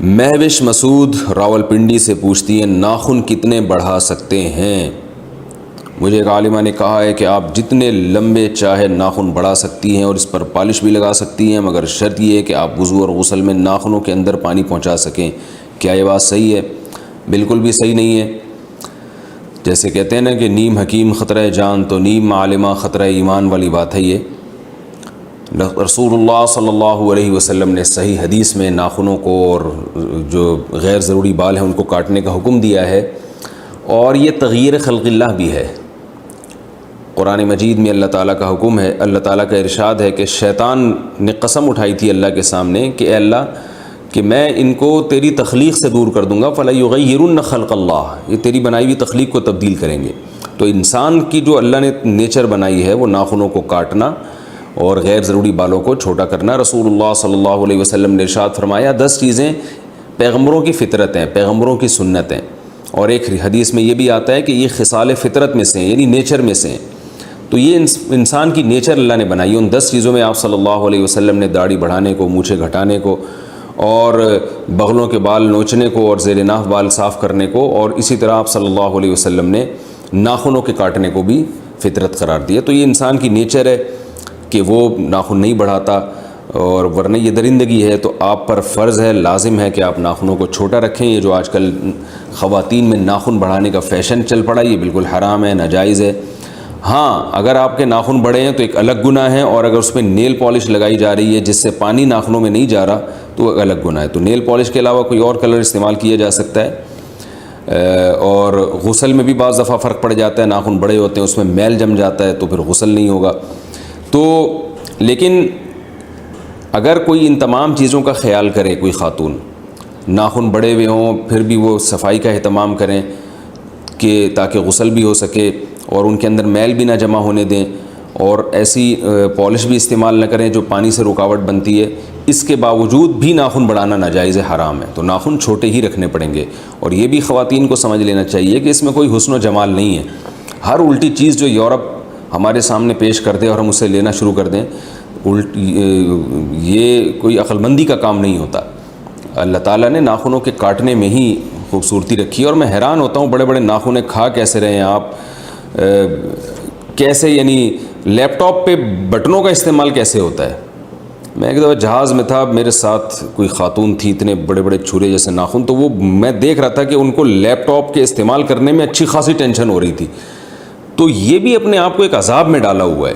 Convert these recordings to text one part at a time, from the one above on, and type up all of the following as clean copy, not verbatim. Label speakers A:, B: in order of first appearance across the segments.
A: مہوش مسعود راولپنڈی سے پوچھتی ہیں ناخن کتنے بڑھا سکتے ہیں؟ مجھے ایک عالمہ نے کہا ہے کہ آپ جتنے لمبے چاہے ناخن بڑھا سکتی ہیں اور اس پر پالش بھی لگا سکتی ہیں، مگر شرط یہ ہے کہ آپ وضو اور غسل میں ناخنوں کے اندر پانی پہنچا سکیں۔ کیا یہ بات صحیح ہے؟ بالکل بھی صحیح نہیں ہے۔ جیسے کہتے ہیں نا کہ نیم حکیم خطرہ جان تو نیم عالمہ خطرہ ایمان والی بات ہے یہ۔ رسول اللہ صلی اللہ علیہ وسلم نے صحیح حدیث میں ناخنوں کو اور جو غیر ضروری بال ہیں ان کو کاٹنے کا حکم دیا ہے، اور یہ تغییر خلق اللہ بھی ہے۔ قرآن مجید میں اللہ تعالیٰ کا حکم ہے، اللہ تعالیٰ کا ارشاد ہے کہ شیطان نے قسم اٹھائی تھی اللہ کے سامنے کہ اے اللہ کہ میں ان کو تیری تخلیق سے دور کر دوں گا، فَلَا يُغَيِّرُنَّ خَلْقَ اللَّهِ، یہ تیری بنائی ہوئی تخلیق کو تبدیل کریں گے۔ تو انسان کی جو اللہ نے نیچر بنائی ہے وہ ناخنوں کو کاٹنا اور غیر ضروری بالوں کو چھوٹا کرنا۔ رسول اللہ صلی اللہ علیہ وسلم نے ارشاد فرمایا 10 چیزیں پیغمبروں کی فطرت ہیں، پیغمبروں کی سنت ہیں، اور ایک حدیث میں یہ بھی آتا ہے کہ یہ خصال فطرت میں سے ہیں، یعنی نیچر میں سے ہیں۔ تو یہ انسان کی نیچر اللہ نے بنائی ہے۔ ان 10 چیزوں میں آپ صلی اللہ علیہ وسلم نے داڑھی بڑھانے کو، مونچھیں گھٹانے کو، اور بغلوں کے بال نوچنے کو، اور زیر ناف بال صاف کرنے کو، اور اسی طرح آپ صلی اللہ علیہ وسلم نے ناخنوں کے کاٹنے کو بھی فطرت قرار دیا۔ تو یہ انسان کی نیچر ہے کہ وہ ناخن نہیں بڑھاتا، اور ورنہ یہ درندگی ہے۔ تو آپ پر فرض ہے، لازم ہے کہ آپ ناخنوں کو چھوٹا رکھیں۔ یہ جو آج کل خواتین میں ناخن بڑھانے کا فیشن چل پڑا یہ بالکل حرام ہے، ناجائز ہے۔ ہاں، اگر آپ کے ناخن بڑے ہیں تو ایک الگ گناہ ہے، اور اگر اس پہ نیل پالش لگائی جا رہی ہے جس سے پانی ناخنوں میں نہیں جا رہا تو وہ الگ گناہ ہے۔ تو نیل پالش کے علاوہ کوئی اور کلر استعمال کیا جا سکتا ہے۔ اور غسل میں بھی بعض دفعہ فرق پڑ جاتا ہے، ناخن بڑے ہوتے ہیں اس میں میل جم جاتا ہے تو پھر غسل نہیں ہوگا۔ تو لیکن اگر کوئی ان تمام چیزوں کا خیال کرے، کوئی خاتون ناخن بڑے ہوئے ہوں پھر بھی وہ صفائی کا اہتمام کریں کہ تاکہ غسل بھی ہو سکے اور ان کے اندر میل بھی نہ جمع ہونے دیں، اور ایسی پالش بھی استعمال نہ کریں جو پانی سے رکاوٹ بنتی ہے، اس کے باوجود بھی ناخن بڑھانا ناجائز ہے، حرام ہے۔ تو ناخن چھوٹے ہی رکھنے پڑیں گے، اور یہ بھی خواتین کو سمجھ لینا چاہیے کہ اس میں کوئی حسن و جمال نہیں ہے۔ ہر الٹی چیز جو یورپ ہمارے سامنے پیش کر دے اور ہم اسے لینا شروع کر دیں، یہ کوئی عقل مندی کا کام نہیں ہوتا۔ اللہ تعالیٰ نے ناخنوں کے کاٹنے میں ہی خوبصورتی رکھی ہے، اور میں حیران ہوتا ہوں بڑے بڑے ناخنیں کھا کیسے رہے ہیں آپ، کیسے یعنی لیپ ٹاپ پہ بٹنوں کا استعمال کیسے ہوتا ہے۔ میں ایک دفعہ جہاز میں تھا، میرے ساتھ کوئی خاتون تھی، اتنے بڑے بڑے چھرے جیسے ناخن، تو وہ میں دیکھ رہا تھا کہ ان کو لیپ ٹاپ کے استعمال کرنے میں اچھی خاصی ٹینشن ہو رہی تھی۔ تو یہ بھی اپنے آپ کو ایک عذاب میں ڈالا ہوا ہے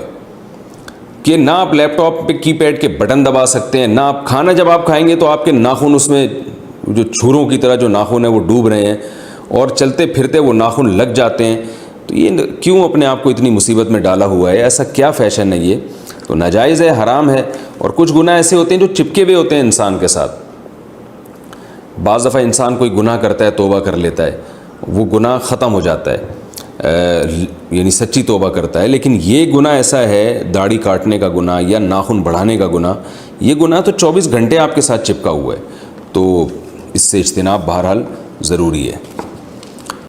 A: کہ نہ آپ لیپ ٹاپ پہ کی پیڈ کے بٹن دبا سکتے ہیں، نہ آپ کھانا جب آپ کھائیں گے تو آپ کے ناخن اس میں جو چھروں کی طرح جو ناخن ہیں وہ ڈوب رہے ہیں، اور چلتے پھرتے وہ ناخن لگ جاتے ہیں۔ تو یہ کیوں اپنے آپ کو اتنی مصیبت میں ڈالا ہوا ہے؟ ایسا کیا فیشن ہے یہ؟ تو ناجائز ہے، حرام ہے۔ اور کچھ گناہ ایسے ہوتے ہیں جو چپکے ہوئے ہوتے ہیں انسان کے ساتھ۔ بعض دفعہ انسان کوئی گناہ کرتا ہے، توبہ کر لیتا ہے، وہ گناہ ختم ہو جاتا ہے، یعنی سچی توبہ کرتا ہے۔ لیکن یہ گناہ ایسا ہے، داڑھی کاٹنے کا گناہ یا ناخن بڑھانے کا گناہ، یہ گناہ تو 24 گھنٹے آپ کے ساتھ چپکا ہوا ہے۔ تو اس سے اجتناب بہرحال ضروری ہے۔